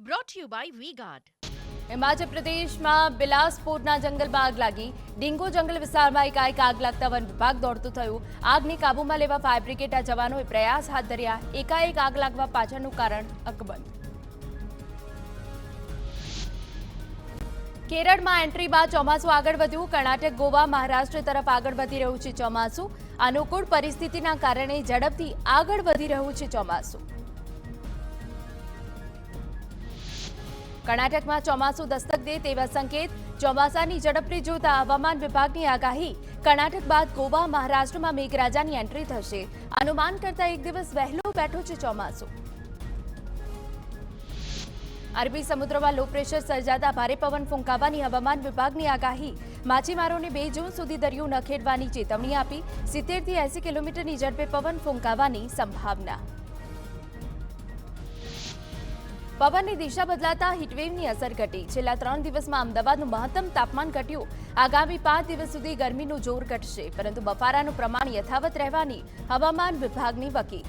brought to you by V-Guard. Himachal प्रदेशમાં બિલાસપુરના જંગલમાં આગ લાગી। ડિંગો જંગલ વિસ્તારમાં એકાએક આગ લાગતા વન વિભાગ દોડતું થયું। આગને કાબૂમાં લેવા ફાયર બ્રિગેડના જવાનોએ પ્રયાસ હાથ ધર્યા। એકાએક આગ લાગવા પાછળનું કારણ અકબંધ। કેરળમાં એન્ટ્રી બાદ ચોમાસું આગળ વધ્યું। કર્ણાટક, ગોવા, મહારાષ્ટ્ર તરફ આગળ વધી રહ્યું છે ચોમાસું। અનુકૂળ પરિસ્થિતિના કારણે ઝડપથી આગળ વધી રહ્યું છે ચોમાસું। કર્ણાટકમાં ચોમાસું દસ્તક દે તેવા સંકેત। ચોમાસાની ઝડપને જોતા હવામાન વિભાગની આગાહી। કર્ણાટક બાદ ગોવા, મહારાષ્ટ્રમાં મેઘરાજાની એન્ટ્રી થશે। અનુમાન કરતા એક દિવસ વહેલું બેઠું છે ચોમાસું। અરબી સમુદ્રમાં લો પ્રેશર સર્જાતા ભારે પવન ફૂંકાવાની હવામાન વિભાગની આગાહી। માછીમારોને 2 જૂન સુધી દરિયો ન ખેડવાની ચેતવણી આપી। 70 થી 80 કિલોમીટરની ઝડપે પવન ફૂંકાવાની સંભાવના। પવનની દિશા બદલાતા હીટવેવની અસર ઘટી। છેલ્લા 3 દિવસમાં અમદાવાદનું મહત્તમ તાપમાન ઘટ્યું। આગામી 5 દિવસ સુધી ગરમીનું જોર ઘટશે, પરંતુ બફારાનું પ્રમાણ યથાવત રહેવાની હવામાન વિભાગની વકી।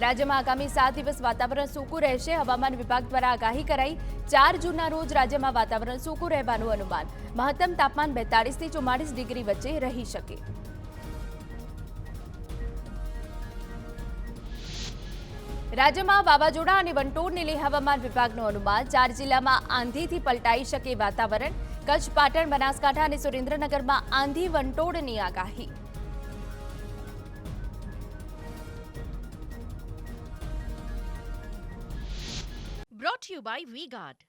રાજ્યમાં આગામી 7 દિવસ વાતાવરણ સૂકું રહેશે। હવામાન વિભાગ દ્વારા આગાહી કરાઈ। 4 જૂનના રોજ રાજ્યમાં વાતાવરણ સૂકું રહેવાનું અનુમાન। મહત્તમ તાપમાન 42 થી 44 ડિગ્રી વચ્ચે રહી શકે। રાજ્યમાં વાવાઝોડા અને વંટોળને લઈ હવામાન વિભાગનું અનુમાન। 4 જિલ્લામાં આંધીથી પલટાઈ શકે વાતાવરણ। કચ્છ, પાટણ, બનાસકાંઠા અને સુરેન્દ્રનગરમાં આંધી વંટોળની આગાહી। Brought to you by V-Guard.